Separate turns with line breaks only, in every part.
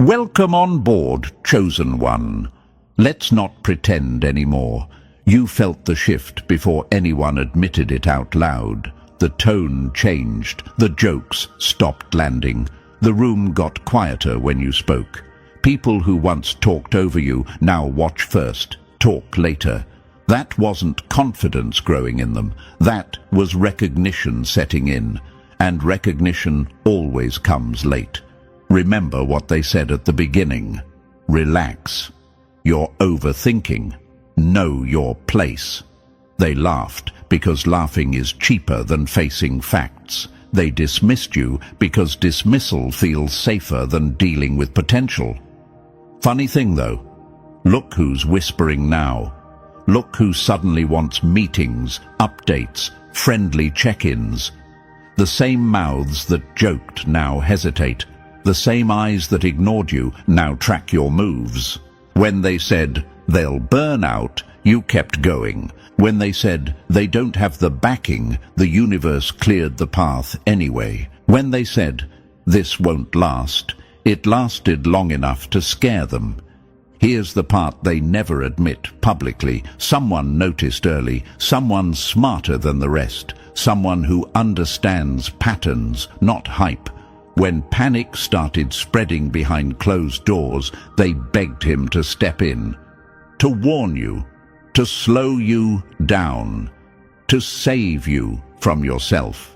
Welcome on board, chosen one. Let's not pretend anymore. You felt the shift before anyone admitted it out loud. The tone changed, the jokes stopped landing. The room got quieter when you spoke. People who once talked over you now watch first, talk later. That wasn't confidence growing in them. That was recognition setting in. And recognition always comes late. Remember what they said at the beginning. Relax. You're overthinking. Know your place. They laughed because laughing is cheaper than facing facts. They dismissed you because dismissal feels safer than dealing with potential. Funny thing though, look who's whispering now. Look who suddenly wants meetings, updates, friendly check-ins. The same mouths that joked now hesitate. The same eyes that ignored you now track your moves. When they said, they'll burn out, you kept going. When they said, they don't have the backing, the universe cleared the path anyway. When they said, this won't last, it lasted long enough to scare them. Here's the part they never admit publicly. Someone noticed early, someone smarter than the rest, someone who understands patterns, not hype. When panic started spreading behind closed doors, they begged him to step in, to warn you, to slow you down, to save you from yourself.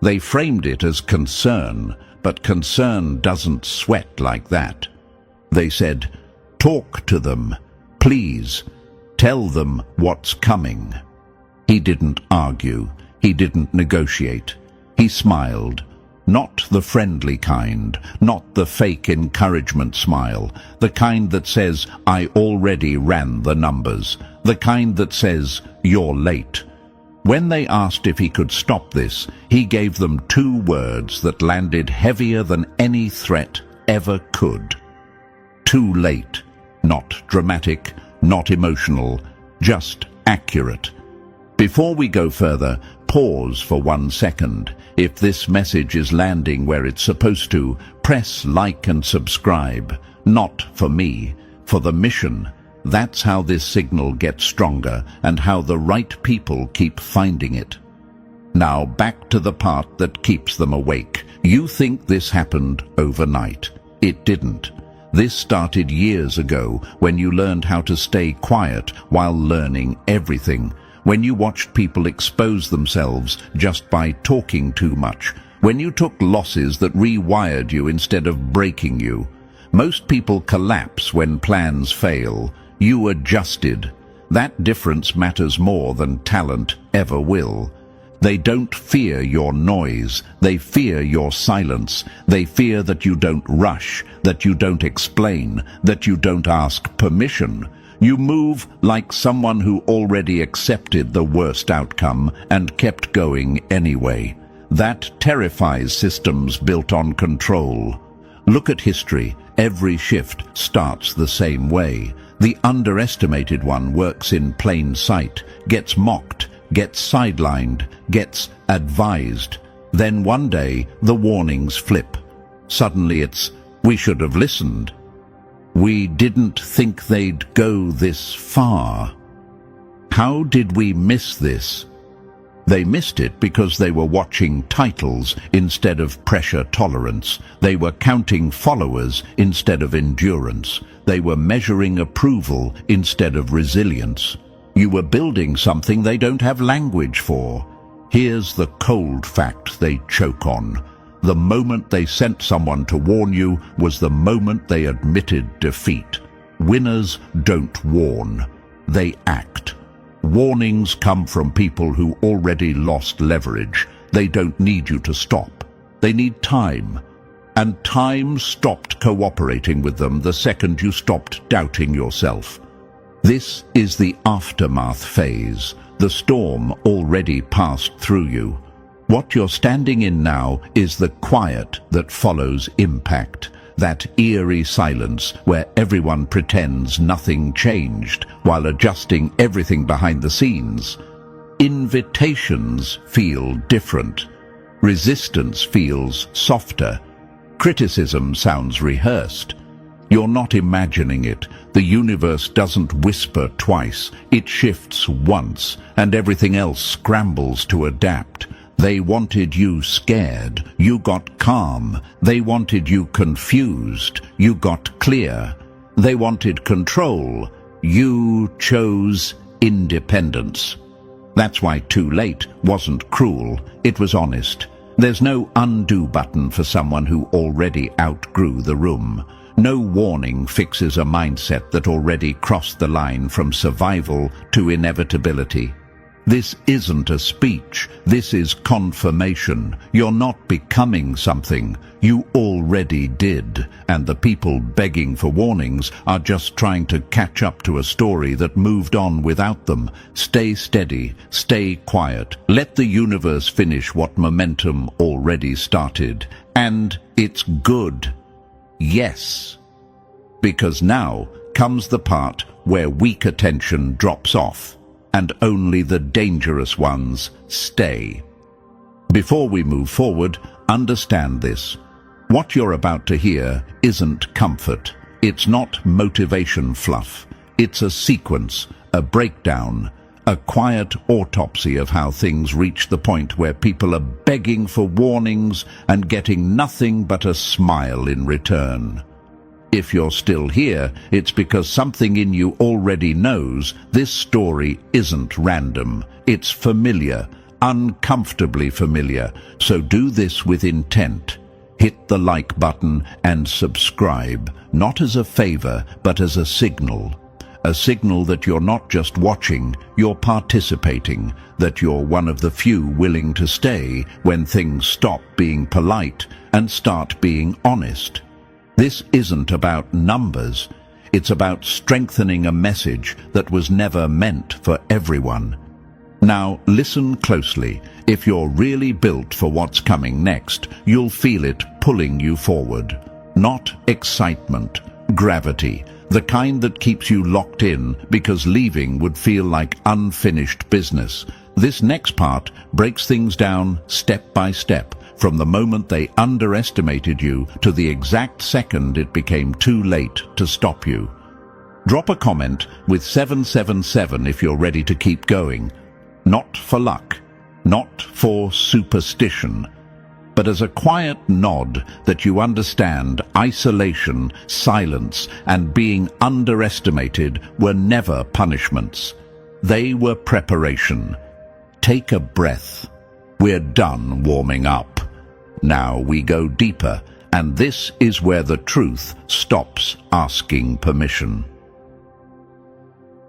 They framed it as concern, but concern doesn't sweat like that. They said, talk to them, please, tell them what's coming. He didn't argue, he didn't negotiate, he smiled. Not the friendly kind, not the fake encouragement smile, the kind that says, I already ran the numbers, the kind that says, you're late. When they asked if he could stop this, he gave them 2 words that landed heavier than any threat ever could. Too late. Not dramatic, not emotional, just accurate. Before we go further, pause for 1 second. If this message is landing where it's supposed to, press like and subscribe. Not for me, for the mission. That's how this signal gets stronger and how the right people keep finding it. Now back to the part that keeps them awake. You think this happened overnight. It didn't. This started years ago when you learned how to stay quiet while learning everything. When you watched people expose themselves just by talking too much. When you took losses that rewired you instead of breaking you. Most people collapse when plans fail. You adjusted. That difference matters more than talent ever will. They don't fear your noise. They fear your silence. They fear that you don't rush, that you don't explain, that you don't ask permission. You move like someone who already accepted the worst outcome and kept going anyway. That terrifies systems built on control. Look at history. Every shift starts the same way. The underestimated one works in plain sight, gets mocked, gets sidelined, gets advised. Then one day, the warnings flip. Suddenly it's, we should have listened. We didn't think they'd go this far. How did we miss this? They missed it because they were watching titles instead of pressure tolerance. They were counting followers instead of endurance. They were measuring approval instead of resilience. You were building something they don't have language for. Here's the cold fact they choke on. The moment they sent someone to warn you was the moment they admitted defeat. Winners don't warn. They act. Warnings come from people who already lost leverage. They don't need you to stop. They need time. And time stopped cooperating with them the second you stopped doubting yourself. This is the aftermath phase. The storm already passed through you. What you're standing in now is the quiet that follows impact. That eerie silence where everyone pretends nothing changed while adjusting everything behind the scenes. Invitations feel different. Resistance feels softer. Criticism sounds rehearsed. You're not imagining it. The universe doesn't whisper twice. It shifts once, and everything else scrambles to adapt. They wanted you scared. You got calm. They wanted you confused. You got clear. They wanted control. You chose independence. That's why too late wasn't cruel. It was honest. There's no undo button for someone who already outgrew the room. No warning fixes a mindset that already crossed the line from survival to inevitability. This isn't a speech. This is confirmation. You're not becoming something. You already did. And the people begging for warnings are just trying to catch up to a story that moved on without them. Stay steady. Stay quiet. Let the universe finish what momentum already started. And it's good. Yes. Because now comes the part where weak attention drops off, and only the dangerous ones stay. Before we move forward, understand this. What you're about to hear isn't comfort. It's not motivation fluff. It's a sequence, a breakdown, a quiet autopsy of how things reach the point where people are begging for warnings and getting nothing but a smile in return. If you're still here, it's because something in you already knows this story isn't random. It's familiar, uncomfortably familiar. So do this with intent. Hit the like button and subscribe, not as a favor, but as a signal. A signal that you're not just watching, you're participating, that you're one of the few willing to stay when things stop being polite and start being honest. This isn't about numbers. It's about strengthening a message that was never meant for everyone. Now, listen closely. If you're really built for what's coming next, you'll feel it pulling you forward. Not excitement, gravity. The kind that keeps you locked in because leaving would feel like unfinished business. This next part breaks things down step by step, from the moment they underestimated you to the exact second it became too late to stop you. Drop a comment with 777 if you're ready to keep going. Not for luck, not for superstition, but as a quiet nod that you understand isolation, silence, and being underestimated were never punishments. They were preparation. Take a breath. We're done warming up. Now we go deeper, and this is where the truth stops asking permission.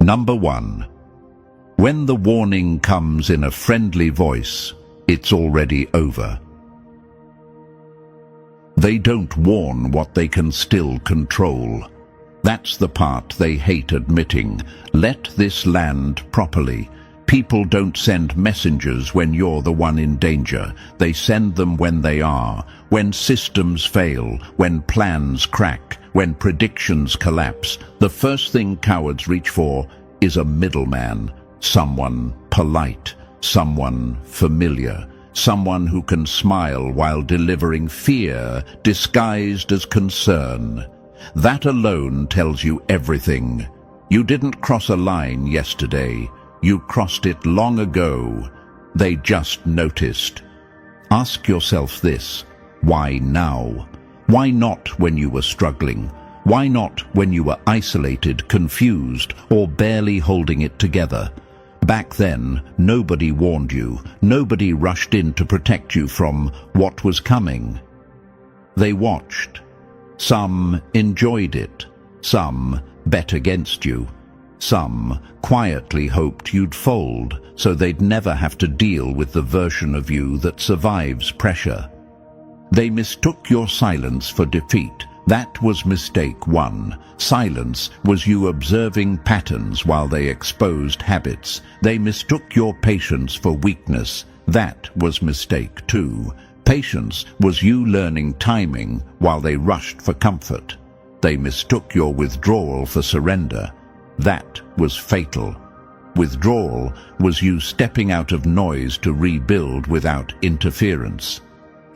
Number 1. When the warning comes in a friendly voice, it's already over. They don't warn what they can still control. That's the part they hate admitting. Let this land properly. People don't send messengers when you're the one in danger. They send them when they are, when systems fail, when plans crack, when predictions collapse. The first thing cowards reach for is a middleman, someone polite, someone familiar. Someone who can smile while delivering fear disguised as concern. That alone tells you everything. You didn't cross a line yesterday. You crossed it long ago. They just noticed. Ask yourself this: why now? Why not when you were struggling? Why not when you were isolated, confused, or barely holding it together? Back then, nobody warned you. Nobody rushed in to protect you from what was coming. They watched. Some enjoyed it. Some bet against you. Some quietly hoped you'd fold so they'd never have to deal with the version of you that survives pressure. They mistook your silence for defeat. That was mistake 1. Silence was you observing patterns while they exposed habits. They mistook your patience for weakness. That was mistake 2. Patience was you learning timing while they rushed for comfort. They mistook your withdrawal for surrender. That was fatal. Withdrawal was you stepping out of noise to rebuild without interference.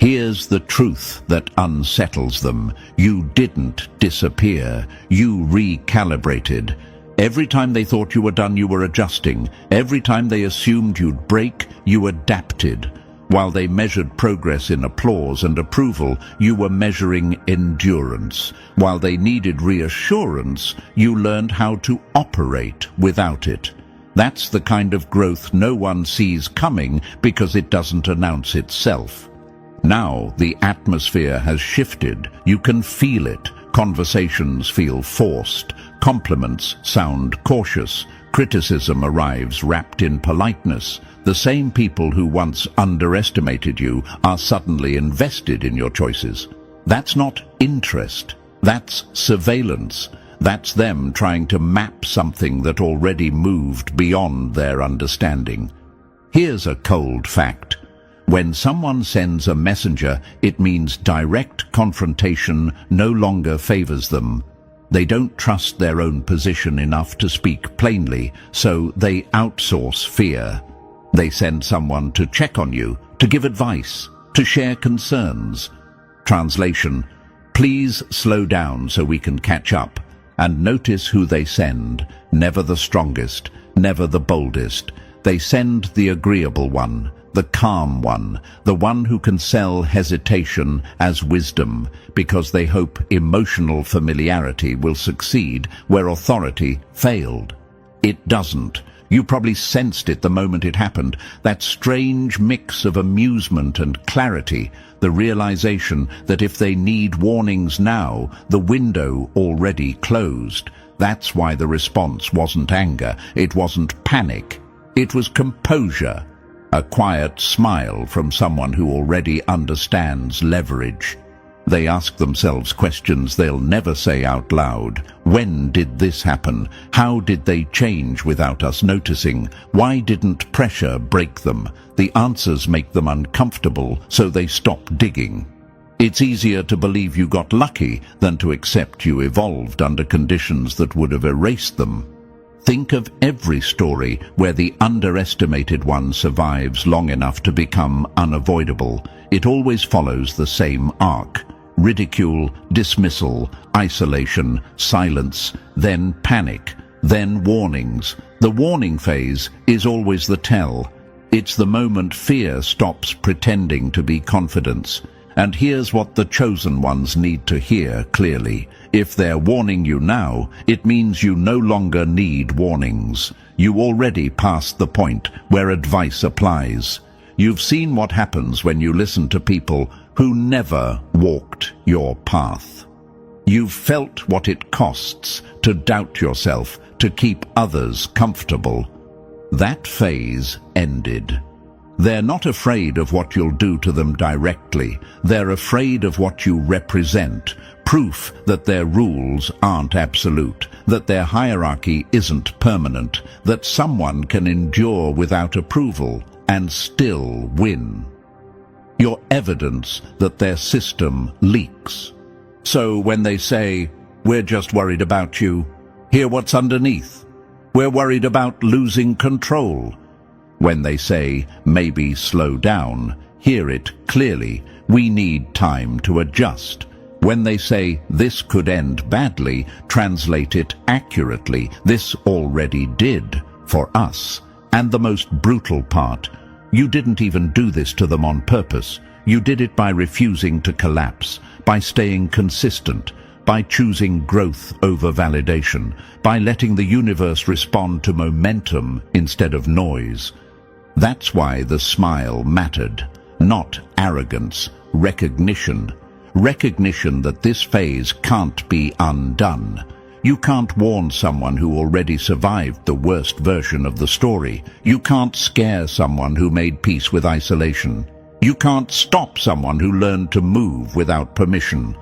Here's the truth that unsettles them. You didn't disappear. You recalibrated. Every time they thought you were done, you were adjusting. Every time they assumed you'd break, you adapted. While they measured progress in applause and approval, you were measuring endurance. While they needed reassurance, you learned how to operate without it. That's the kind of growth no one sees coming because it doesn't announce itself. Now the atmosphere has shifted. You can feel it. Conversations feel forced. Compliments sound cautious. Criticism arrives wrapped in politeness. The same people who once underestimated you are suddenly invested in your choices. That's not interest. That's surveillance. That's them trying to map something that already moved beyond their understanding. Here's a cold fact. When someone sends a messenger, it means direct confrontation no longer favors them. They don't trust their own position enough to speak plainly, so they outsource fear. They send someone to check on you, to give advice, to share concerns. Translation: please slow down so we can catch up. And notice who they send. Never the strongest, never the boldest. They send the agreeable one, the calm one, the one who can sell hesitation as wisdom, because they hope emotional familiarity will succeed where authority failed. It doesn't. You probably sensed it the moment it happened, that strange mix of amusement and clarity, the realization that if they need warnings now, the window already closed. That's why the response wasn't anger, it wasn't panic, it was composure. A quiet smile from someone who already understands leverage. They ask themselves questions they'll never say out loud. When did this happen? How did they change without us noticing? Why didn't pressure break them? The answers make them uncomfortable, so they stop digging. It's easier to believe you got lucky than to accept you evolved under conditions that would have erased them. Think of every story where the underestimated one survives long enough to become unavoidable. It always follows the same arc. Ridicule, dismissal, isolation, silence, then panic, then warnings. The warning phase is always the tell. It's the moment fear stops pretending to be confidence. And here's what the chosen ones need to hear clearly. If they're warning you now, it means you no longer need warnings. You already passed the point where advice applies. You've seen what happens when you listen to people who never walked your path. You've felt what it costs to doubt yourself, to keep others comfortable. That phase ended. They're not afraid of what you'll do to them directly. They're afraid of what you represent. Proof that their rules aren't absolute, that their hierarchy isn't permanent, that someone can endure without approval and still win. You're evidence that their system leaks. So when they say, "We're just worried about you," hear what's underneath. "We're worried about losing control." When they say, "Maybe slow down," hear it clearly. We need time to adjust. When they say, "This could end badly," translate it accurately. This already did for us. And the most brutal part, you didn't even do this to them on purpose. You did it by refusing to collapse, by staying consistent, by choosing growth over validation, by letting the universe respond to momentum instead of noise. That's why the smile mattered. Not arrogance, recognition. Recognition that this phase can't be undone. You can't warn someone who already survived the worst version of the story. You can't scare someone who made peace with isolation. You can't stop someone who learned to move without permission.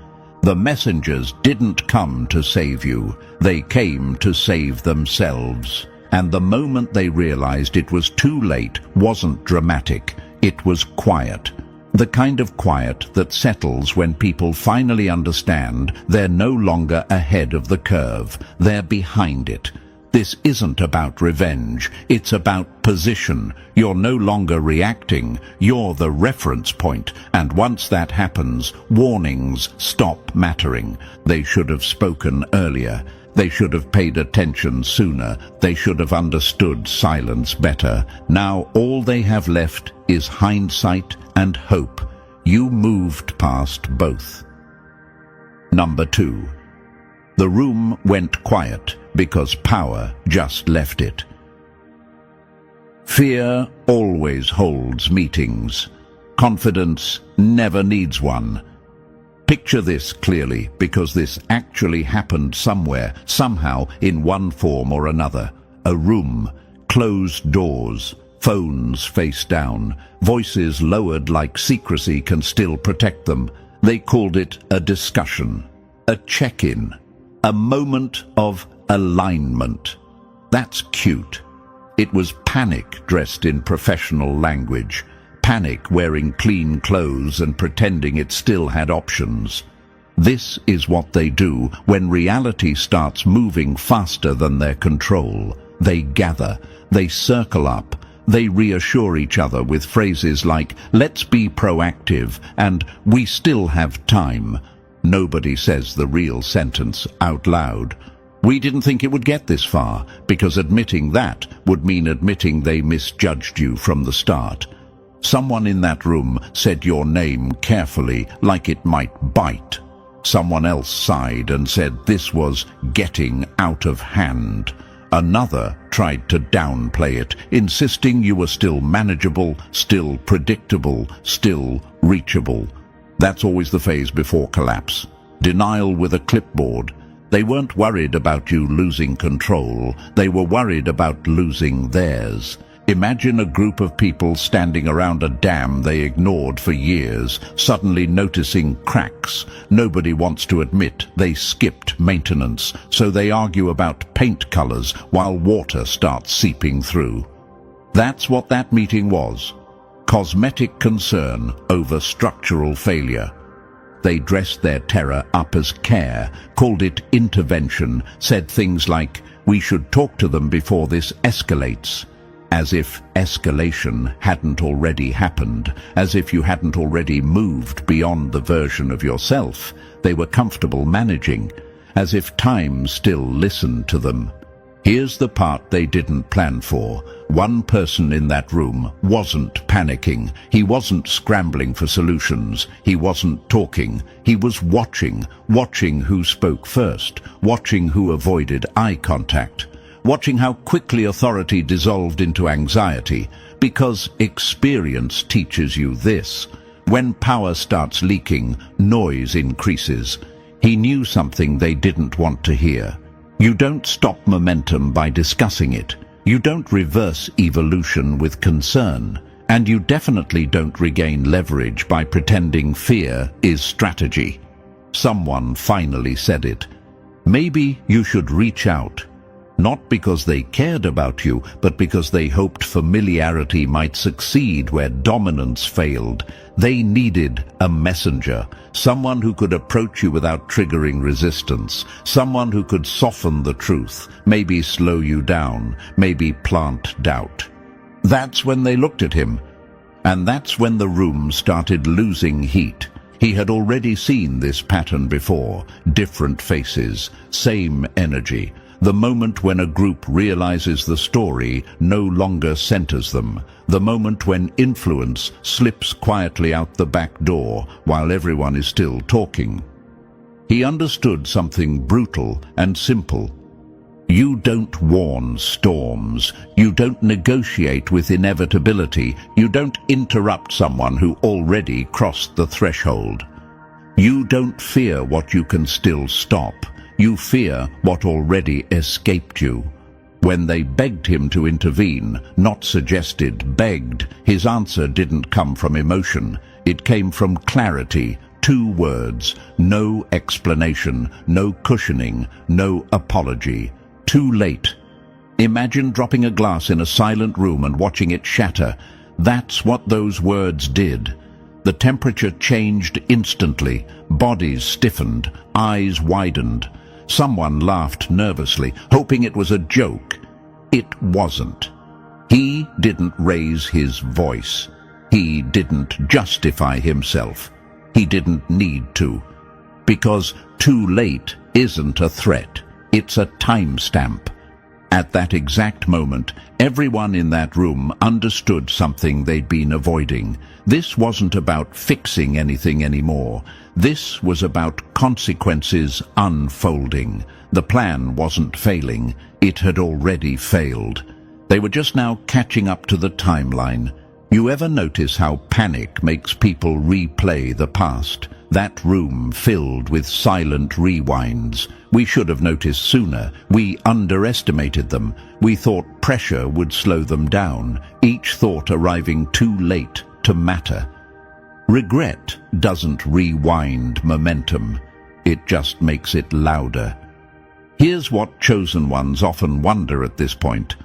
The messengers didn't come to save you. They came to save themselves. And the moment they realized it was too late wasn't dramatic. It was quiet. The kind of quiet that settles when people finally understand they're no longer ahead of the curve. They're behind it. This isn't about revenge, it's about position. You're no longer reacting, you're the reference point, and once that happens, warnings stop mattering. They should have spoken earlier. They should have paid attention sooner. They should have understood silence better. Now all they have left is hindsight and hope. You moved past both. Number 2. The room went quiet because power just left it. Fear always holds meetings. Confidence never needs one. Picture this clearly, because this actually happened somewhere, somehow, in one form or another. A room, closed doors, phones face down, voices lowered like secrecy can still protect them. They called it a discussion, a check-in, a moment of alignment. That's cute. It was panic dressed in professional language. Panic wearing clean clothes and pretending it still had options. This is what they do when reality starts moving faster than their control. They gather, they circle up, they reassure each other with phrases like, "Let's be proactive," and "We still have time." Nobody says the real sentence out loud. We didn't think it would get this far, because admitting that would mean admitting they misjudged you from the start. Someone in that room said your name carefully, like it might bite. Someone else sighed and said this was getting out of hand. Another tried to downplay it, insisting you were still manageable, still predictable, still reachable. That's always the phase before collapse. Denial with a clipboard. They weren't worried about you losing control. They were worried about losing theirs. Imagine a group of people standing around a dam they ignored for years, suddenly noticing cracks. Nobody wants to admit they skipped maintenance, so they argue about paint colors while water starts seeping through. That's what that meeting was. Cosmetic concern over structural failure. They dressed their terror up as care, called it intervention, said things like, "We should talk to them before this escalates." As if escalation hadn't already happened, as if you hadn't already moved beyond the version of yourself they were comfortable managing, as if time still listened to them. Here's the part they didn't plan for. One person in that room wasn't panicking. He wasn't scrambling for solutions. He wasn't talking. He was watching who spoke first, watching who avoided eye contact, watching how quickly authority dissolved into anxiety, because experience teaches you this. When power starts leaking, noise increases. He knew something they didn't want to hear. You don't stop momentum by discussing it. You don't reverse evolution with concern. And you definitely don't regain leverage by pretending fear is strategy. Someone finally said it. Maybe you should reach out. Not because they cared about you, but because they hoped familiarity might succeed where dominance failed. They needed a messenger, someone who could approach you without triggering resistance, someone who could soften the truth, maybe slow you down, maybe plant doubt. That's when they looked at him, and that's when the room started losing heat. He had already seen this pattern before, different faces, same energy. The moment when a group realizes the story no longer centers them. The moment when influence slips quietly out the back door while everyone is still talking. He understood something brutal and simple. You don't warn storms. You don't negotiate with inevitability. You don't interrupt someone who already crossed the threshold. You don't fear what you can still stop. You fear what already escaped you. When they begged him to intervene, not suggested, begged, his answer didn't come from emotion. It came from clarity. 2 words, no explanation, no cushioning, no apology. Too late. Imagine dropping a glass in a silent room and watching it shatter. That's what those words did. The temperature changed instantly. Bodies stiffened, eyes widened. Someone laughed nervously, hoping it was a joke. It wasn't. He didn't raise his voice. He didn't justify himself. He didn't need to. Because too late isn't a threat. It's a timestamp. At that exact moment, everyone in that room understood something they'd been avoiding. This wasn't about fixing anything anymore. This was about consequences unfolding. The plan wasn't failing. It had already failed. They were just now catching up to the timeline. You ever notice how panic makes people replay the past? That room filled with silent rewinds. We should have noticed sooner. We underestimated them. We thought pressure would slow them down, each thought arriving too late to matter. Regret doesn't rewind momentum. It just makes it louder. Here's what chosen ones often wonder at this point.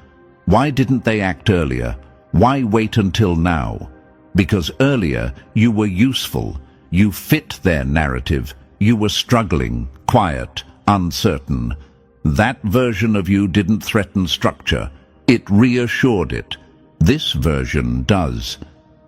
Why didn't they act earlier? Why wait until now? Because earlier you were useful. You fit their narrative. You were struggling, quiet, uncertain. That version of you didn't threaten structure. It reassured it. This version does.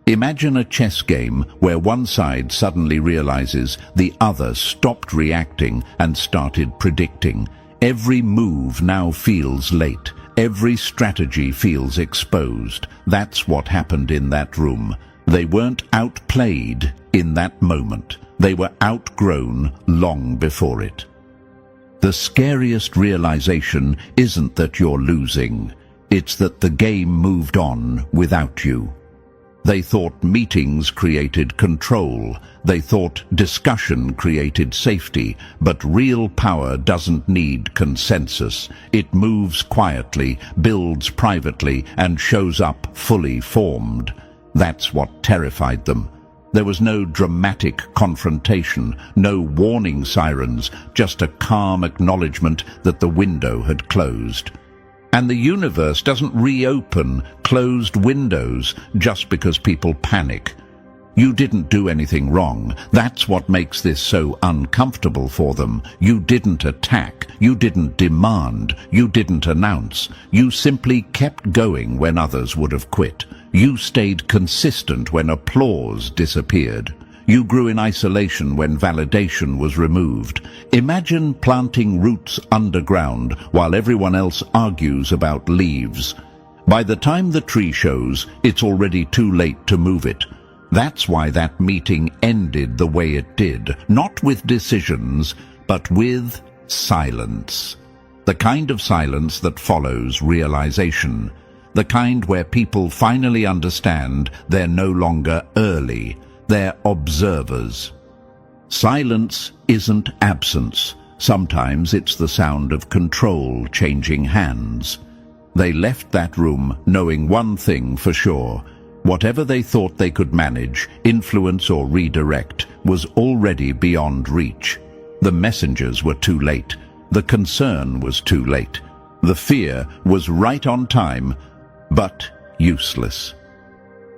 Imagine a chess game where one side suddenly realizes the other stopped reacting and started predicting. Every move now feels late. Every strategy feels exposed. That's what happened in that room. They weren't outplayed in that moment. They were outgrown long before it. The scariest realization isn't that you're losing. It's that the game moved on without you. They thought meetings created control. They thought discussion created safety. But real power doesn't need consensus. It moves quietly, builds privately, and shows up fully formed. That's what terrified them. There was no dramatic confrontation, no warning sirens, just a calm acknowledgement that the window had closed. And the universe doesn't reopen closed windows just because people panic. You didn't do anything wrong. That's what makes this so uncomfortable for them. You didn't attack. You didn't demand. You didn't announce. You simply kept going when others would have quit. You stayed consistent when applause disappeared. You grew in isolation when validation was removed. Imagine planting roots underground while everyone else argues about leaves. By the time the tree shows, it's already too late to move it. That's why that meeting ended the way it did, not with decisions, but with silence. The kind of silence that follows realization. The kind where people finally understand they're no longer early. They're observers. Silence isn't absence. Sometimes it's the sound of control changing hands. They left that room knowing one thing for sure. Whatever they thought they could manage, influence or redirect was already beyond reach. The messengers were too late. The concern was too late. The fear was right on time, but useless.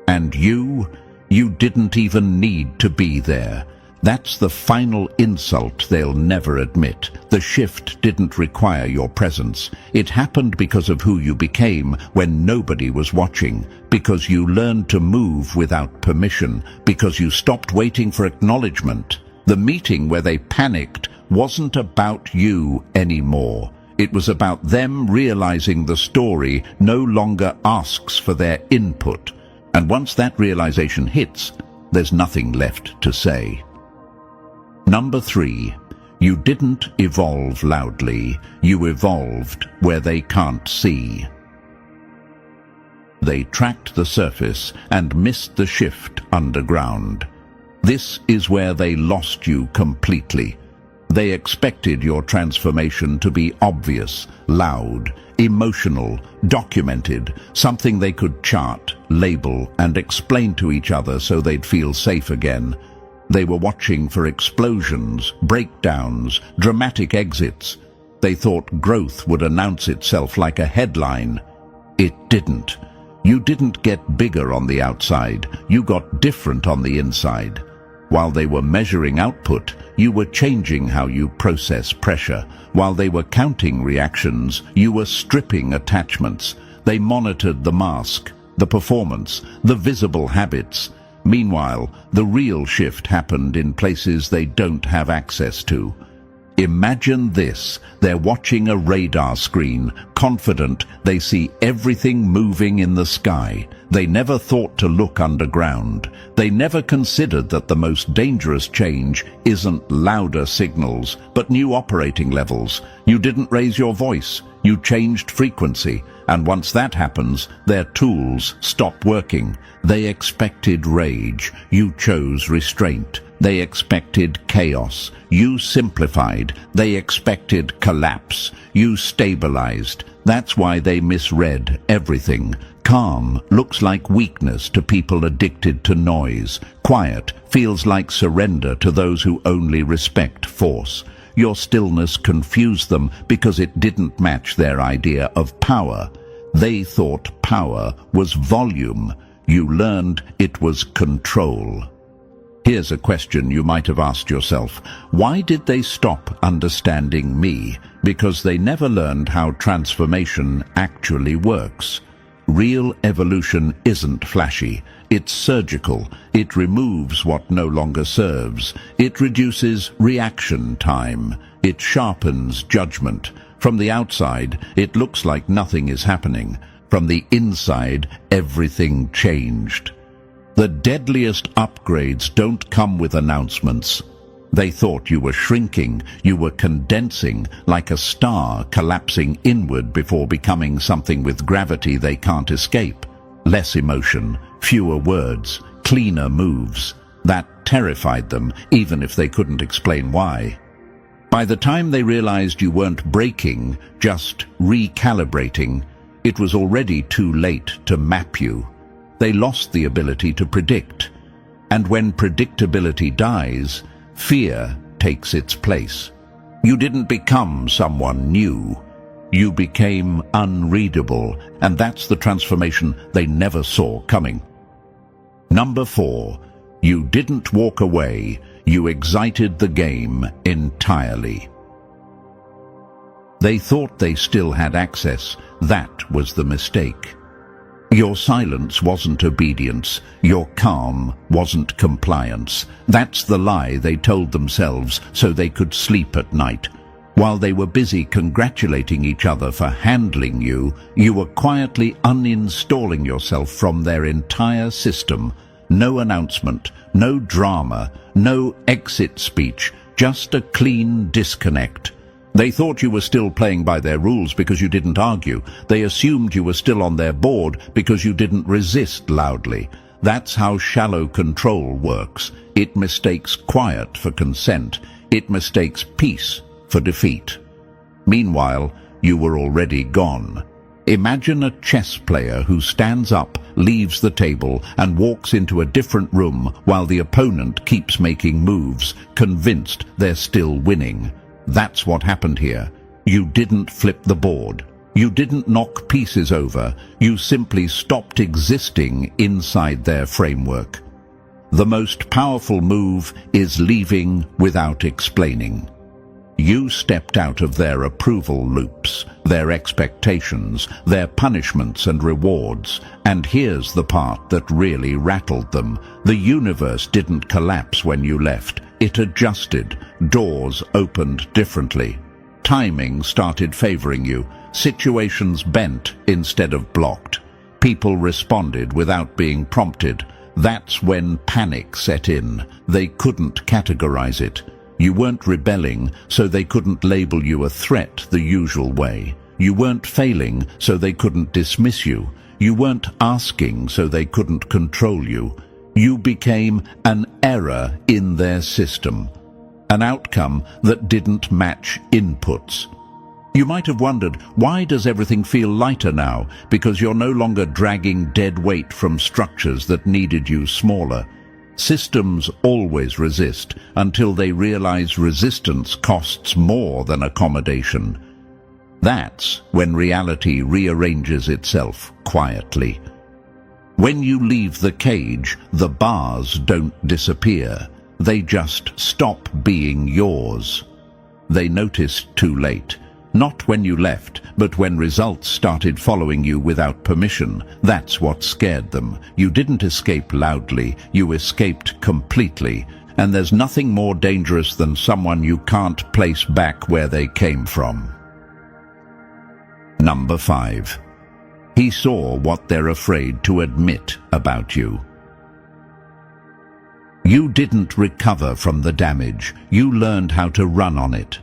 And you didn't even need to be there. That's the final insult they'll never admit. The shift didn't require your presence. It happened because of who you became when nobody was watching, because you learned to move without permission, because you stopped waiting for acknowledgement. The meeting where they panicked wasn't about you anymore. It was about them realizing the story no longer asks for their input. And once that realization hits, there's nothing left to say. Number 3, you didn't evolve loudly. You evolved where they can't see. They tracked the surface and missed the shift underground. This is where they lost you completely. They expected your transformation to be obvious, loud, emotional, documented, something they could chart, label, and explain to each other so they'd feel safe again. They were watching for explosions, breakdowns, dramatic exits. They thought growth would announce itself like a headline. It didn't. You didn't get bigger on the outside. You got different on the inside. While they were measuring output, you were changing how you process pressure. While they were counting reactions, you were stripping attachments. They monitored the mask, the performance, the visible habits. Meanwhile, the real shift happened in places they don't have access to. Imagine this: they're watching a radar screen, confident they see everything moving in the sky. They never thought to look underground. They never considered that the most dangerous change isn't louder signals, but new operating levels. You didn't raise your voice, you changed frequency, and once that happens, their tools stop working. They expected rage, you chose restraint. They expected chaos, you simplified. They expected collapse, you stabilized. That's why they misread everything. Calm looks like weakness to people addicted to noise. Quiet feels like surrender to those who only respect force. Your stillness confused them because it didn't match their idea of power. They thought power was volume. You learned it was control. Here's a question you might have asked yourself. Why did they stop understanding me? Because they never learned how transformation actually works. Real evolution isn't flashy. It's surgical. It removes what no longer serves. It reduces reaction time. It sharpens judgment. From the outside, it looks like nothing is happening. From the inside, everything changed. The deadliest upgrades don't come with announcements. They thought you were shrinking, you were condensing, like a star collapsing inward before becoming something with gravity they can't escape. Less emotion, fewer words, cleaner moves. That terrified them, even if they couldn't explain why. By the time they realized you weren't breaking, just recalibrating, it was already too late to map you. They lost the ability to predict. And when predictability dies, fear takes its place. You didn't become someone new. You became unreadable, and that's the transformation they never saw coming. Number 4, you didn't walk away, you exited the game entirely. They thought they still had access. That was the mistake. Your silence wasn't obedience. Your calm wasn't compliance. That's the lie they told themselves so they could sleep at night. While they were busy congratulating each other for handling you, you were quietly uninstalling yourself from their entire system. No announcement, no drama, no exit speech, just a clean disconnect. They thought you were still playing by their rules because you didn't argue. They assumed you were still on their board because you didn't resist loudly. That's how shallow control works. It mistakes quiet for consent. It mistakes peace for defeat. Meanwhile, you were already gone. Imagine a chess player who stands up, leaves the table, and walks into a different room while the opponent keeps making moves, convinced they're still winning. That's what happened here. You didn't flip the board. You didn't knock pieces over. You simply stopped existing inside their framework. The most powerful move is leaving without explaining. You stepped out of their approval loops, their expectations, their punishments and rewards. And here's the part that really rattled them. The universe didn't collapse when you left. It adjusted. Doors opened differently. Timing started favoring you. Situations bent instead of blocked. People responded without being prompted. That's when panic set in. They couldn't categorize it. You weren't rebelling, so they couldn't label you a threat the usual way. You weren't failing, so they couldn't dismiss you. You weren't asking, so they couldn't control you. You became an error in their system, an outcome that didn't match inputs. You might have wondered, why does everything feel lighter now? Because you're no longer dragging dead weight from structures that needed you smaller. Systems always resist until they realize resistance costs more than accommodation. That's when reality rearranges itself quietly. When you leave the cage, the bars don't disappear. They just stop being yours. They noticed too late. Not when you left, but when results started following you without permission. That's what scared them. You didn't escape loudly, you escaped completely. And there's nothing more dangerous than someone you can't place back where they came from. Number 5. He saw what they're afraid to admit about you. You didn't recover from the damage. You learned how to run on it.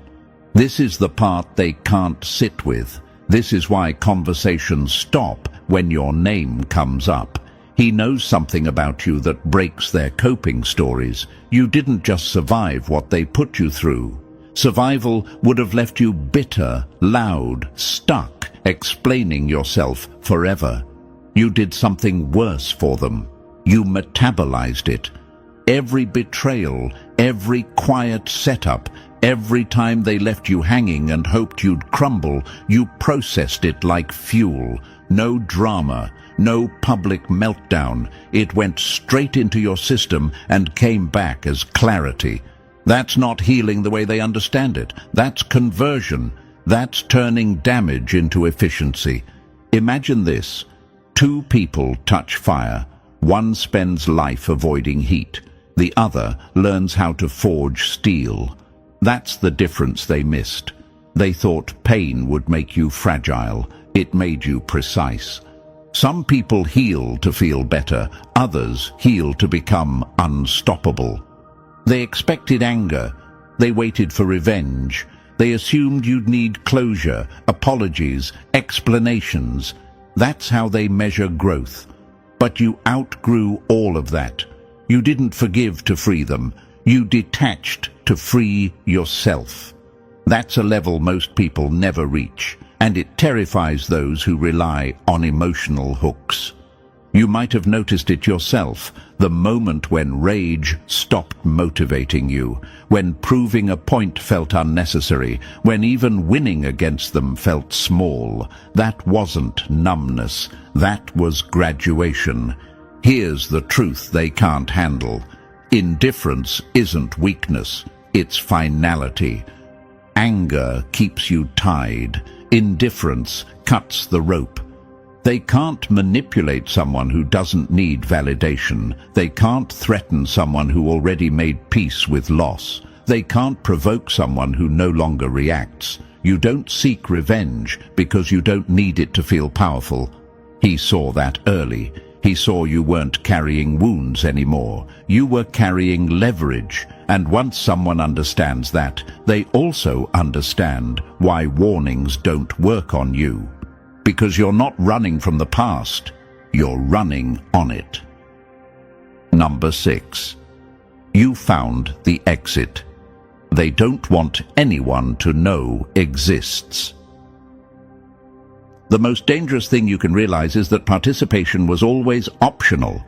This is the part they can't sit with. This is why conversations stop when your name comes up. He knows something about you that breaks their coping stories. You didn't just survive what they put you through. Survival would have left you bitter, loud, stuck, explaining yourself forever. You did something worse for them. You metabolized it. Every betrayal, every quiet setup, every time they left you hanging and hoped you'd crumble, you processed it like fuel. No drama, no public meltdown. It went straight into your system and came back as clarity. That's not healing the way they understand it. That's conversion. That's turning damage into efficiency. Imagine this. 2 people touch fire. One spends life avoiding heat. The other learns how to forge steel. That's the difference they missed. They thought pain would make you fragile. It made you precise. Some people heal to feel better. Others heal to become unstoppable. They expected anger. They waited for revenge. They assumed you'd need closure, apologies, explanations. That's how they measure growth. But you outgrew all of that. You didn't forgive to free them. You detached to free yourself. That's a level most people never reach, and it terrifies those who rely on emotional hooks. You might have noticed it yourself, the moment when rage stopped motivating you, when proving a point felt unnecessary, when even winning against them felt small. That wasn't numbness, that was graduation. Here's the truth they can't handle. Indifference isn't weakness, it's finality. Anger keeps you tied. Indifference cuts the rope. They can't manipulate someone who doesn't need validation. They can't threaten someone who already made peace with loss. They can't provoke someone who no longer reacts. You don't seek revenge because you don't need it to feel powerful. He saw that early. He saw you weren't carrying wounds anymore. You were carrying leverage. And once someone understands that, they also understand why warnings don't work on you. Because you're not running from the past, you're running on it. Number 6. You found the exit. They don't want anyone to know exists. The most dangerous thing you can realize is that participation was always optional.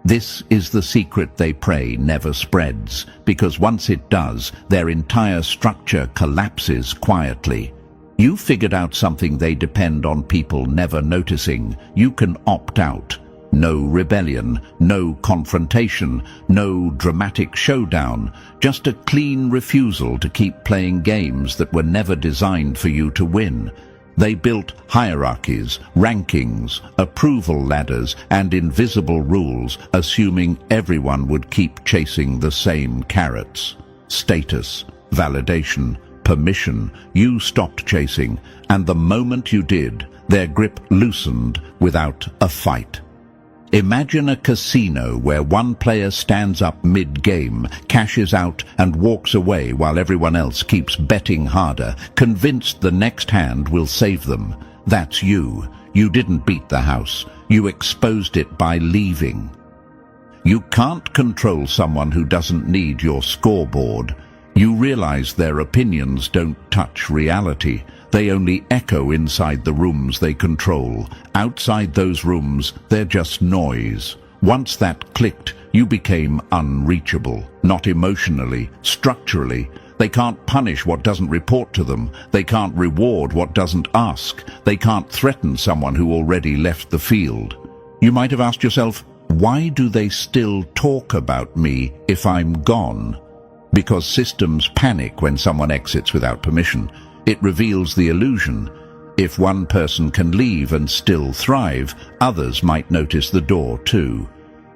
This is the secret they pray never spreads, because once it does, their entire structure collapses quietly. You figured out something they depend on people never noticing. You can opt out. No rebellion, no confrontation, no dramatic showdown, just a clean refusal to keep playing games that were never designed for you to win. They built hierarchies, rankings, approval ladders, and invisible rules, assuming everyone would keep chasing the same carrots. Status, validation, permission. You stopped chasing, and the moment you did, their grip loosened without a fight. Imagine a casino where one player stands up mid-game, cashes out and walks away while everyone else keeps betting harder, convinced the next hand will save them. That's you. You didn't beat the house. You exposed it by leaving. You can't control someone who doesn't need your scoreboard. You realize their opinions don't touch reality. They only echo inside the rooms they control. Outside those rooms, they're just noise. Once that clicked, you became unreachable. Not emotionally, structurally. They can't punish what doesn't report to them. They can't reward what doesn't ask. They can't threaten someone who already left the field. You might have asked yourself, Why do they still talk about me if I'm gone? Because systems panic when someone exits without permission. It reveals the illusion. If one person can leave and still thrive, others might notice the door too.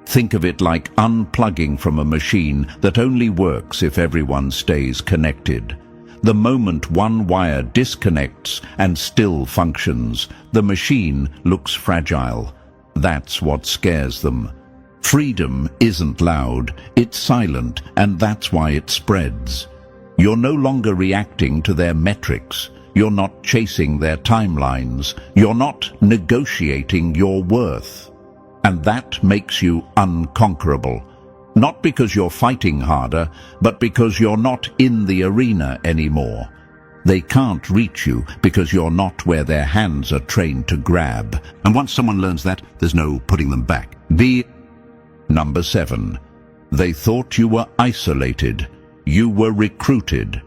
Think of it like unplugging from a machine that only works if everyone stays connected. The moment one wire disconnects and still functions, the machine looks fragile. That's what scares them. Freedom isn't loud, it's silent, and that's why it spreads. You're no longer reacting to their metrics. You're not chasing their timelines. You're not negotiating your worth. And that makes you unconquerable. Not because you're fighting harder, but because you're not in the arena anymore. They can't reach you because you're not where their hands are trained to grab. And once someone learns that, there's no putting them back. Number 7. They thought you were isolated. You were recruited.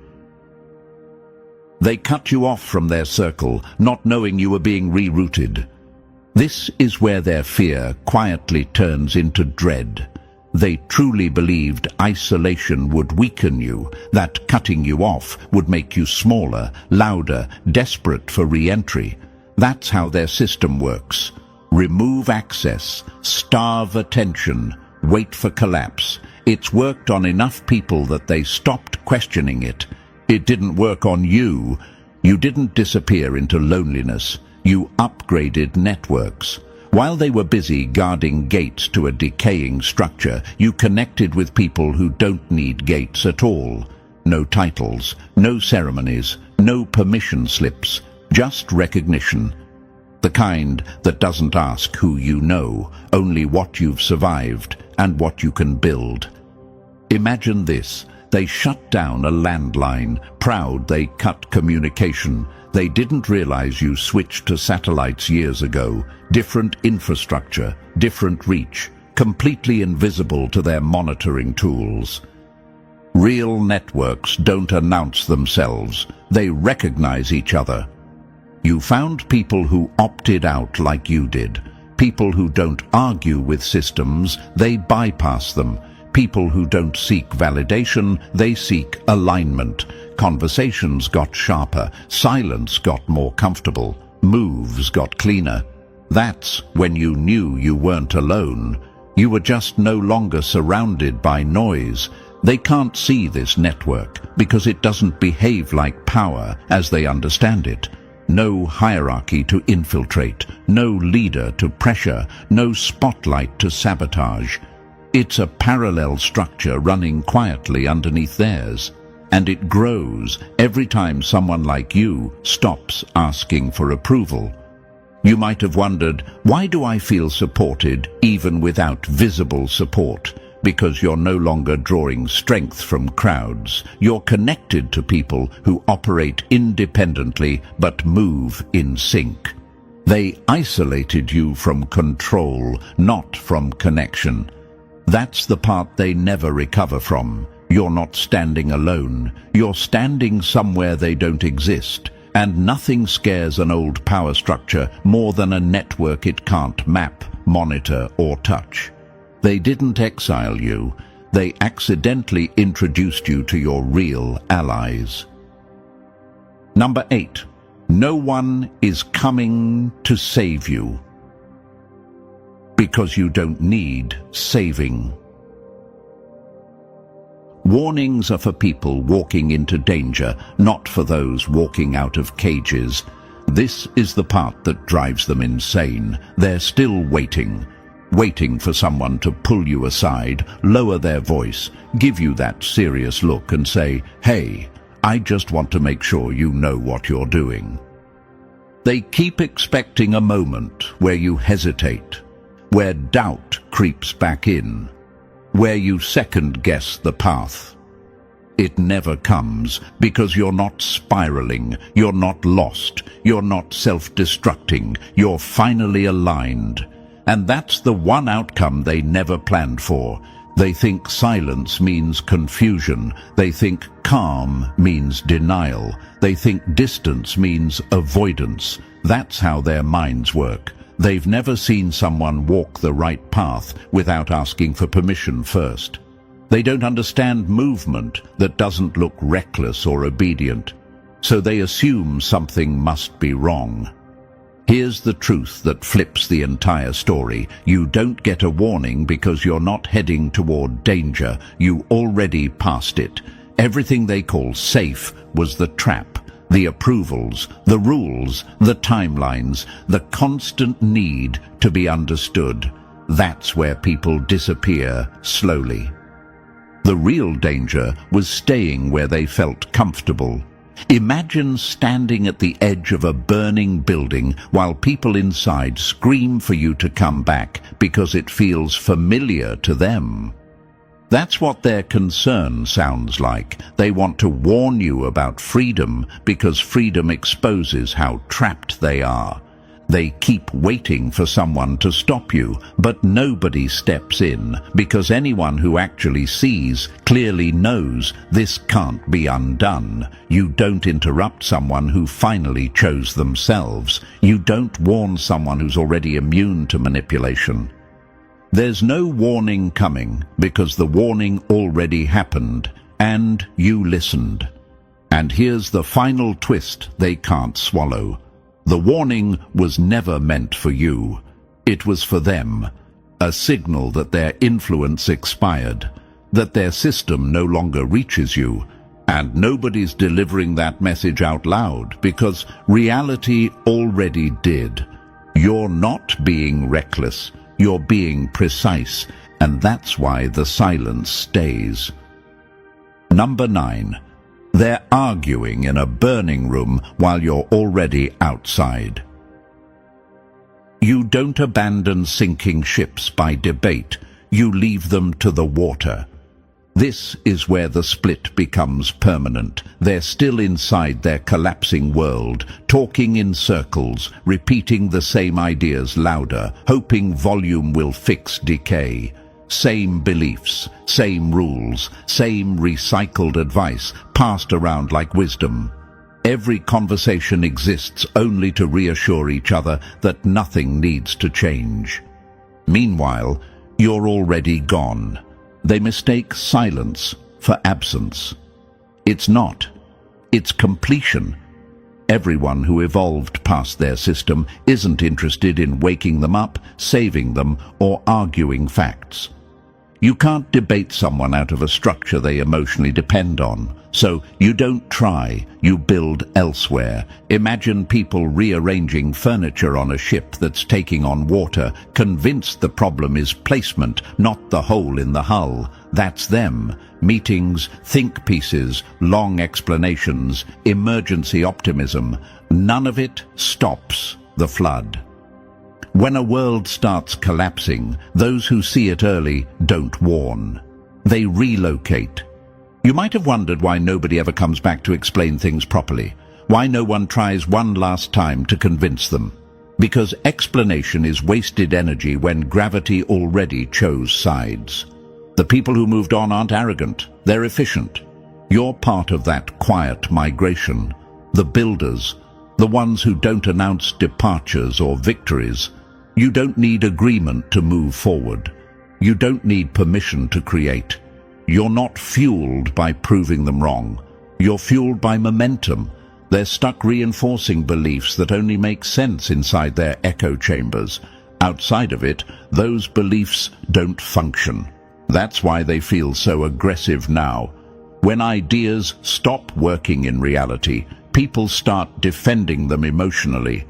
They cut you off from their circle, not knowing you were being rerouted. This is where their fear quietly turns into dread. They truly believed isolation would weaken you, that cutting you off would make you smaller, louder, desperate for re-entry. That's how their system works. Remove access, starve attention, wait for collapse. It's worked on enough people that they stopped questioning it. It didn't work on you. You didn't disappear into loneliness. You upgraded networks. While they were busy guarding gates to a decaying structure, you connected with people who don't need gates at all. No titles, no ceremonies, no permission slips, just recognition. The kind that doesn't ask who you know, only what you've survived and what you can build. Imagine this. They shut down a landline, proud they cut communication. They didn't realize you switched to satellites years ago. Different infrastructure, different reach, completely invisible to their monitoring tools. Real networks don't announce themselves. They recognize each other. You found people who opted out like you did. People who don't argue with systems, they bypass them. People who don't seek validation, they seek alignment. Conversations got sharper, silence got more comfortable, moves got cleaner. That's when you knew you weren't alone. You were just no longer surrounded by noise. They can't see this network because it doesn't behave like power as they understand it. No hierarchy to infiltrate, no leader to pressure, no spotlight to sabotage. It's a parallel structure running quietly underneath theirs. And it grows every time someone like you stops asking for approval. You might have wondered, why do I feel supported even without visible support? Because you're no longer drawing strength from crowds. You're connected to people who operate independently but move in sync. They isolated you from control, not from connection. That's the part they never recover from. You're not standing alone. You're standing somewhere they don't exist. And nothing scares an old power structure more than a network it can't map, monitor, or touch. They didn't exile you. They accidentally introduced you to your real allies. Number 8. No one is coming to save you. Because you don't need saving. Warnings are for people walking into danger, not for those walking out of cages. This is the part that drives them insane. They're still waiting for someone to pull you aside, lower their voice, give you that serious look and say, "Hey, I just want to make sure you know what you're doing." They keep expecting a moment where you hesitate, where doubt creeps back in, where you second-guess the path. It never comes because you're not spiraling, you're not lost, you're not self-destructing, you're finally aligned. And that's the one outcome they never planned for. They think silence means confusion. They think calm means denial. They think distance means avoidance. That's how their minds work. They've never seen someone walk the right path without asking for permission first. They don't understand movement that doesn't look reckless or obedient, so they assume something must be wrong. Here's the truth that flips the entire story. You don't get a warning because you're not heading toward danger. You already passed it. Everything they call safe was the trap. The approvals, the rules, the timelines, the constant need to be understood. That's where people disappear slowly. The real danger was staying where they felt comfortable. Imagine standing at the edge of a burning building while people inside scream for you to come back because it feels familiar to them. That's what their concern sounds like. They want to warn you about freedom because freedom exposes how trapped they are. They keep waiting for someone to stop you, but nobody steps in because anyone who actually sees clearly knows this can't be undone. You don't interrupt someone who finally chose themselves. You don't warn someone who's already immune to manipulation. There's no warning coming because the warning already happened and you listened. And here's the final twist they can't swallow. The warning was never meant for you. It was for them, a signal that their influence expired, that their system no longer reaches you, and nobody's delivering that message out loud because reality already did. You're not being reckless, you're being precise, and that's why the silence stays. Number 9. They're arguing in a burning room while you're already outside. You don't abandon sinking ships by debate. You leave them to the water. This is where the split becomes permanent. They're still inside their collapsing world, talking in circles, repeating the same ideas louder, hoping volume will fix decay. Same beliefs, same rules, same recycled advice passed around like wisdom. Every conversation exists only to reassure each other that nothing needs to change. Meanwhile, you're already gone. They mistake silence for absence. It's not. It's completion. Everyone who evolved past their system isn't interested in waking them up, saving them, or arguing facts. You can't debate someone out of a structure they emotionally depend on. So you don't try, you build elsewhere. Imagine people rearranging furniture on a ship that's taking on water, convinced the problem is placement, not the hole in the hull. That's them. Meetings, think pieces, long explanations, emergency optimism. None of it stops the flood. When a world starts collapsing, those who see it early don't warn. They relocate. You might have wondered why nobody ever comes back to explain things properly. Why no one tries one last time to convince them. Because explanation is wasted energy when gravity already chose sides. The people who moved on aren't arrogant. They're efficient. You're part of that quiet migration. The builders, the ones who don't announce departures or victories. You don't need agreement to move forward. You don't need permission to create. You're not fueled by proving them wrong. You're fueled by momentum. They're stuck reinforcing beliefs that only make sense inside their echo chambers. Outside of it, those beliefs don't function. That's why they feel so aggressive now. When ideas stop working in reality, people start defending them emotionally.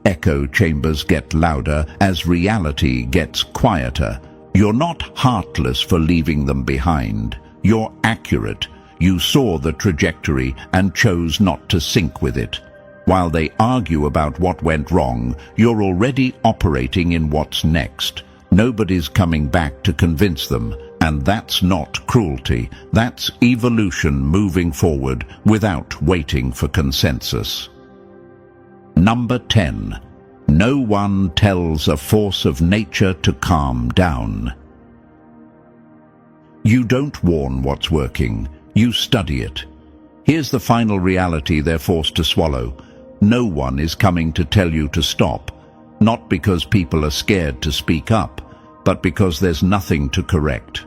Echo chambers get louder as reality gets quieter. You're not heartless for leaving them behind. You're accurate. You saw the trajectory and chose not to sink with it. While they argue about what went wrong, you're already operating in what's next. Nobody's coming back to convince them, and that's not cruelty. That's evolution moving forward without waiting for consensus. Number 10. No one tells a force of nature to calm down. You don't warn what's working, you study it. Here's the final reality they're forced to swallow. No one is coming to tell you to stop. Not because people are scared to speak up, but because there's nothing to correct.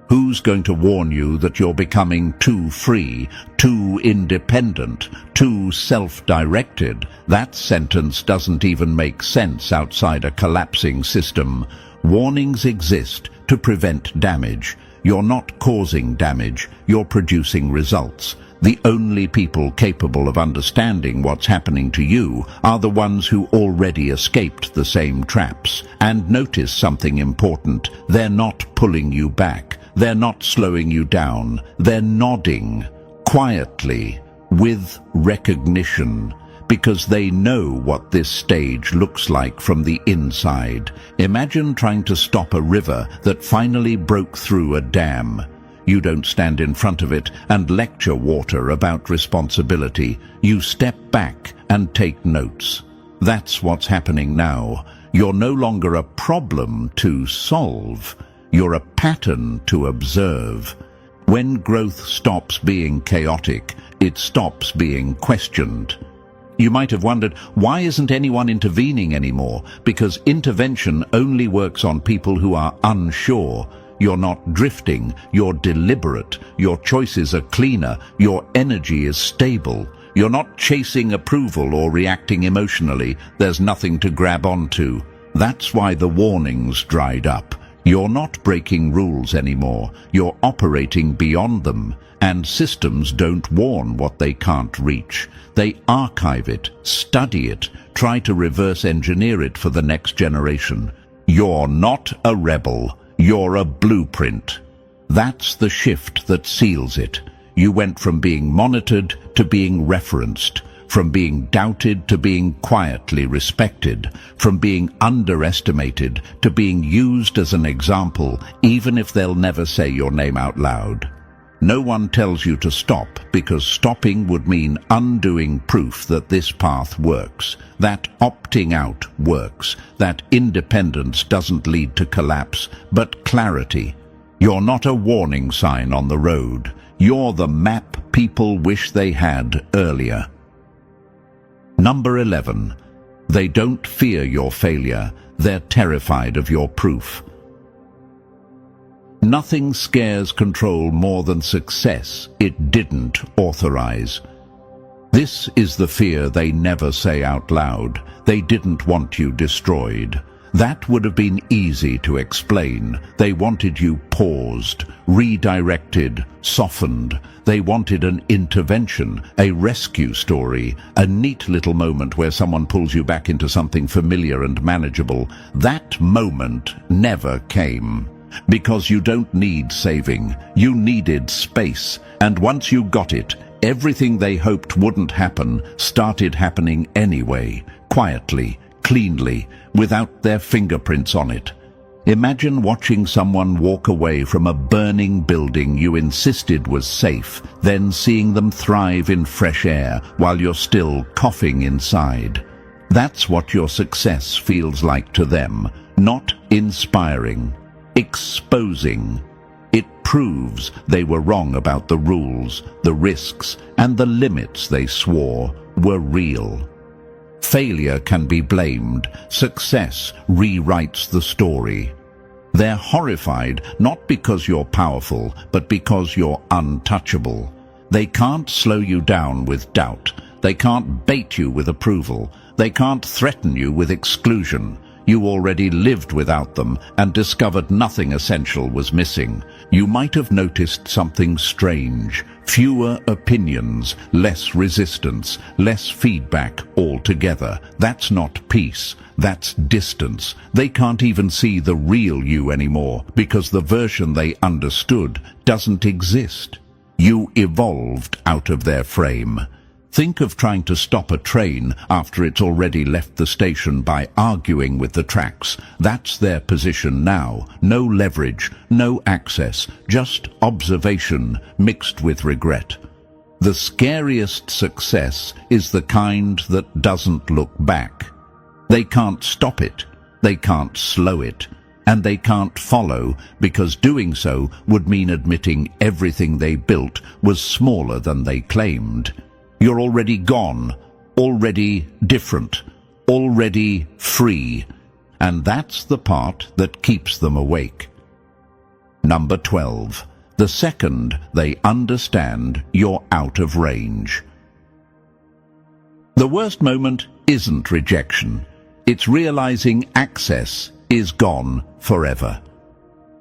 Who's going to warn you that you're becoming too free, too independent, too self-directed? That sentence doesn't even make sense outside a collapsing system. Warnings exist to prevent damage. You're not causing damage, you're producing results. The only people capable of understanding what's happening to you are the ones who already escaped the same traps. And notice something important: they're not pulling you back. They're not slowing you down. They're nodding, quietly, with recognition, because they know what this stage looks like from the inside. Imagine trying to stop a river that finally broke through a dam. You don't stand in front of it and lecture water about responsibility. You step back and take notes. That's what's happening now. You're no longer a problem to solve. You're a pattern to observe. When growth stops being chaotic, it stops being questioned. You might have wondered, why isn't anyone intervening anymore? Because intervention only works on people who are unsure. You're not drifting, you're deliberate, your choices are cleaner, your energy is stable. You're not chasing approval or reacting emotionally. There's nothing to grab onto. That's why the warnings dried up. You're not breaking rules anymore. You're operating beyond them. And systems don't warn what they can't reach. They archive it, study it, try to reverse engineer it for the next generation. You're not a rebel. You're a blueprint. That's the shift that seals it. You went from being monitored to being referenced, from being doubted to being quietly respected, from being underestimated to being used as an example, even if they'll never say your name out loud. No one tells you to stop, because stopping would mean undoing proof that this path works, that opting out works, that independence doesn't lead to collapse, but clarity. You're not a warning sign on the road. You're the map people wish they had earlier. Number 11. They don't fear your failure. They're terrified of your proof. Nothing scares control more than success it didn't authorize. This is the fear they never say out loud. They didn't want you destroyed. That would have been easy to explain. They wanted you paused, redirected, softened. They wanted an intervention, a rescue story, a neat little moment where someone pulls you back into something familiar and manageable. That moment never came. Because you don't need saving. You needed space. And once you got it, everything they hoped wouldn't happen started happening anyway, quietly, cleanly, without their fingerprints on it. Imagine watching someone walk away from a burning building you insisted was safe, then seeing them thrive in fresh air while you're still coughing inside. That's what your success feels like to them. Not inspiring. Exposing. It proves they were wrong about the rules, the risks, and the limits they swore were real. Failure can be blamed. Success rewrites the story. They're horrified not because you're powerful, but because you're untouchable. They can't slow you down with doubt. They can't bait you with approval. They can't threaten you with exclusion. You already lived without them and discovered nothing essential was missing. You might have noticed something strange. Fewer opinions, less resistance, less feedback altogether. That's not peace. That's distance. They can't even see the real you anymore because the version they understood doesn't exist. You evolved out of their frame. Think of trying to stop a train after it's already left the station by arguing with the tracks. That's their position now. No leverage, no access, just observation mixed with regret. The scariest success is the kind that doesn't look back. They can't stop it, they can't slow it, and they can't follow, because doing so would mean admitting everything they built was smaller than they claimed. You're already gone, already different, already free, and that's the part that keeps them awake. Number 12. The second they understand you're out of range. The worst moment isn't rejection. It's realizing access is gone forever.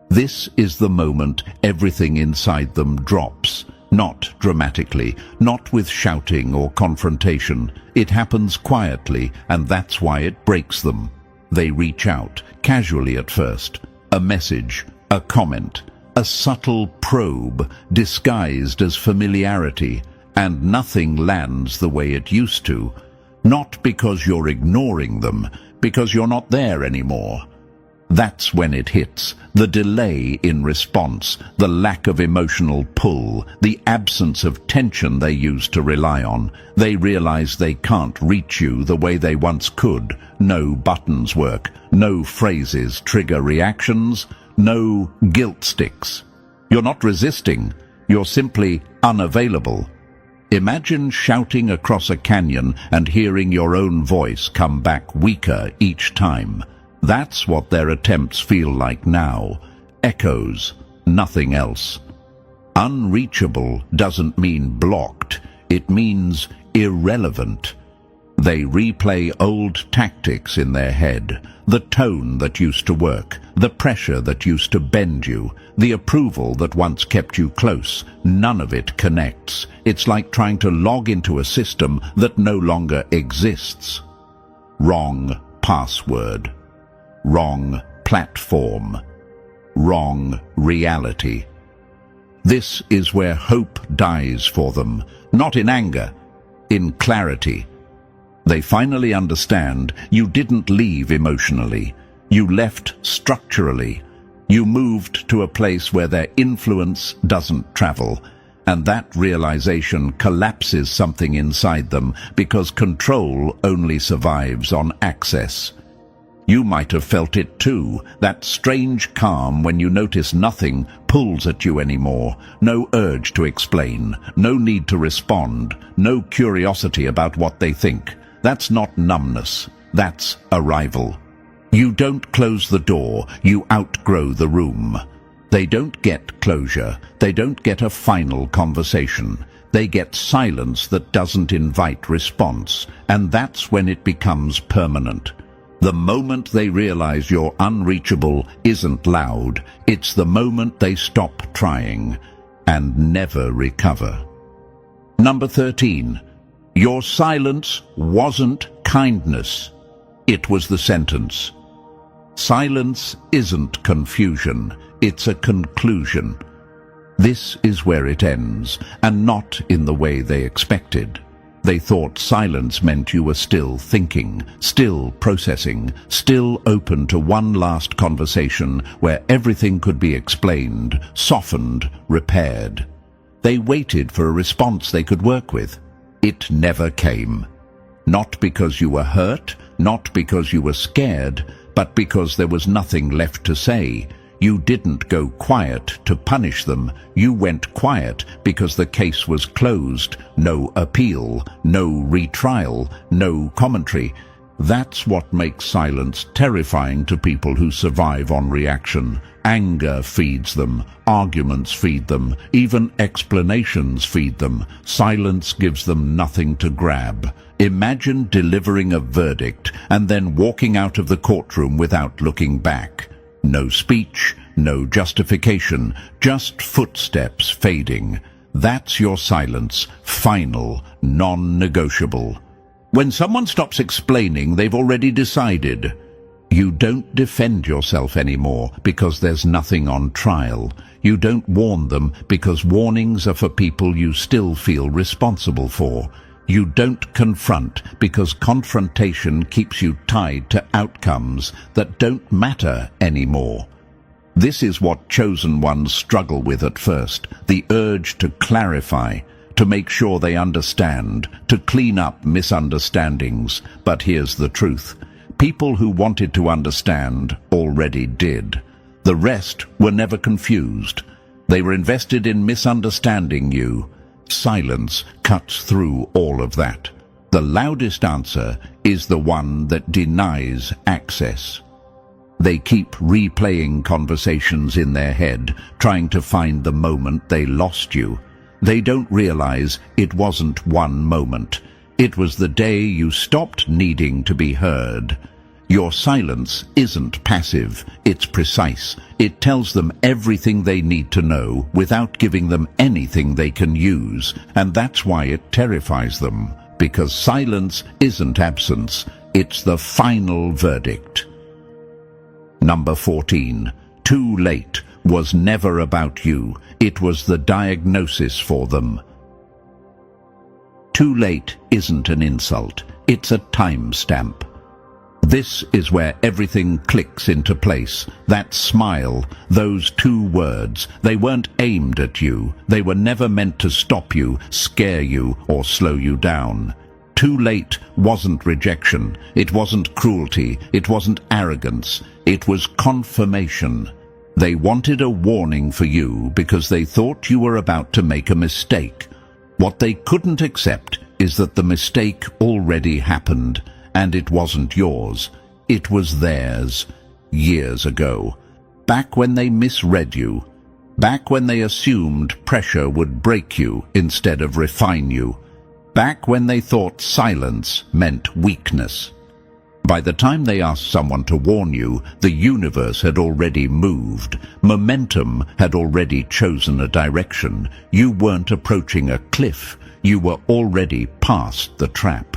This is the moment everything inside them drops. Not dramatically, not with shouting or confrontation. It happens quietly, and that's why it breaks them. They reach out, casually at first. A message, a comment, a subtle probe disguised as familiarity, and nothing lands the way it used to. Not because you're ignoring them, because you're not there anymore. That's when it hits. The delay in response, the lack of emotional pull, the absence of tension they used to rely on. They realize they can't reach you the way they once could. No buttons work, no phrases trigger reactions, no guilt sticks. You're not resisting, you're simply unavailable. Imagine shouting across a canyon and hearing your own voice come back weaker each time. That's what their attempts feel like now. Echoes, nothing else. Unreachable doesn't mean blocked. It means irrelevant. They replay old tactics in their head. The tone that used to work, the pressure that used to bend you, the approval that once kept you close. None of it connects. It's like trying to log into a system that no longer exists. Wrong password. Wrong platform. Wrong reality. This is where hope dies for them, not in anger, in clarity. They finally understand you didn't leave emotionally. You left structurally. You moved to a place where their influence doesn't travel, and that realization collapses something inside them because control only survives on access. You might have felt it too, that strange calm when you notice nothing pulls at you anymore. No urge to explain, no need to respond, no curiosity about what they think. That's not numbness, that's arrival. You don't close the door, you outgrow the room. They don't get closure, they don't get a final conversation. They get silence that doesn't invite response, and that's when it becomes permanent. The moment they realize you're unreachable isn't loud, it's the moment they stop trying and never recover. Number 13. Your silence wasn't kindness, it was the sentence. Silence isn't confusion, it's a conclusion. This is where it ends, and not in the way they expected. They thought silence meant you were still thinking, still processing, still open to one last conversation where everything could be explained, softened, repaired. They waited for a response they could work with. It never came. Not because you were hurt, not because you were scared, but because there was nothing left to say. You didn't go quiet to punish them. You went quiet because the case was closed. No appeal, no retrial, no commentary. That's what makes silence terrifying to people who survive on reaction. Anger feeds them, arguments feed them, even explanations feed them. Silence gives them nothing to grab. Imagine delivering a verdict and then walking out of the courtroom without looking back. No speech, no justification, just footsteps fading. That's your silence, final, non-negotiable. When someone stops explaining, they've already decided. You don't defend yourself anymore because there's nothing on trial. You don't warn them because warnings are for people you still feel responsible for. You don't confront because confrontation keeps you tied to outcomes that don't matter anymore. This is what chosen ones struggle with at first, the urge to clarify, to make sure they understand, to clean up misunderstandings. But here's the truth. People who wanted to understand already did. The rest were never confused. They were invested in misunderstanding you. Silence cuts through all of that. The loudest answer is the one that denies access. They keep replaying conversations in their head, trying to find the moment they lost you. They don't realize it wasn't one moment. It was the day you stopped needing to be heard. Your silence isn't passive, it's precise. It tells them everything they need to know without giving them anything they can use, and that's why it terrifies them, because silence isn't absence, it's the final verdict. Number 14. Too late was never about you, it was the diagnosis for them. Too late isn't an insult, it's a timestamp. This is where everything clicks into place. That smile, those 2 words, they weren't aimed at you. They were never meant to stop you, scare you, or slow you down. Too late wasn't rejection. It wasn't cruelty. It wasn't arrogance. It was confirmation. They wanted a warning for you because they thought you were about to make a mistake. What they couldn't accept is that the mistake already happened. And it wasn't yours, it was theirs, years ago. Back when they misread you, back when they assumed pressure would break you instead of refine you, back when they thought silence meant weakness. By the time they asked someone to warn you, the universe had already moved. Momentum had already chosen a direction. You weren't approaching a cliff, you were already past the trap.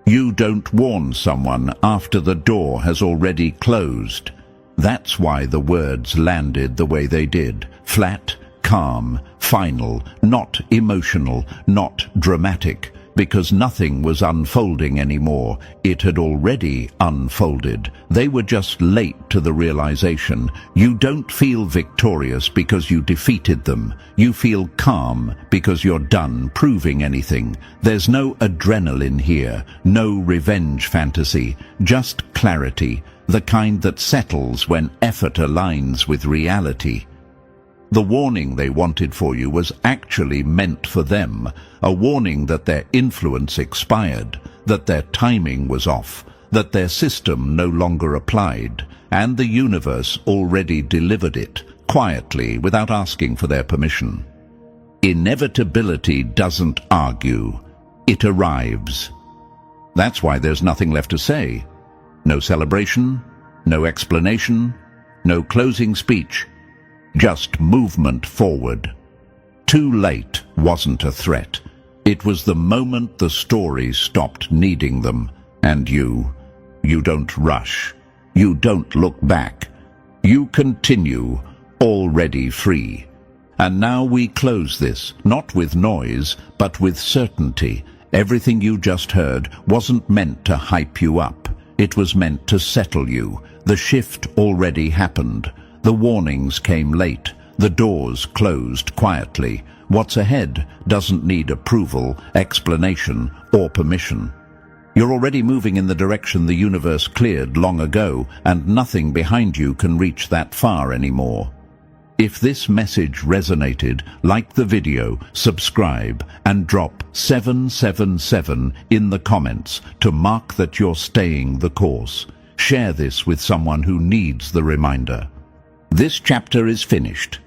You don't warn someone after the door has already closed. That's why the words landed the way they did. Flat, calm, final, not emotional, not dramatic, because nothing was unfolding anymore. It had already unfolded. They were just late to the realization. You don't feel victorious because you defeated them. You feel calm because you're done proving anything. There's no adrenaline here, no revenge fantasy, just clarity, the kind that settles when effort aligns with reality. The warning they wanted for you was actually meant for them, a warning that their influence expired, that their timing was off, that their system no longer applied, and the universe already delivered it, quietly, without asking for their permission. Inevitability doesn't argue, it arrives. That's why there's nothing left to say. No celebration, no explanation, no closing speech. Just movement forward. Too late wasn't a threat. It was the moment the story stopped needing them. And you don't rush. You don't look back. You continue, already free. And now we close this, not with noise, but with certainty. Everything you just heard wasn't meant to hype you up. It was meant to settle you. The shift already happened. The warnings came late. The doors closed quietly. What's ahead doesn't need approval, explanation, or permission. You're already moving in the direction the universe cleared long ago, and nothing behind you can reach that far anymore. If this message resonated, like the video, subscribe, and drop 777 in the comments to mark that you're staying the course. Share this with someone who needs the reminder. This chapter is finished.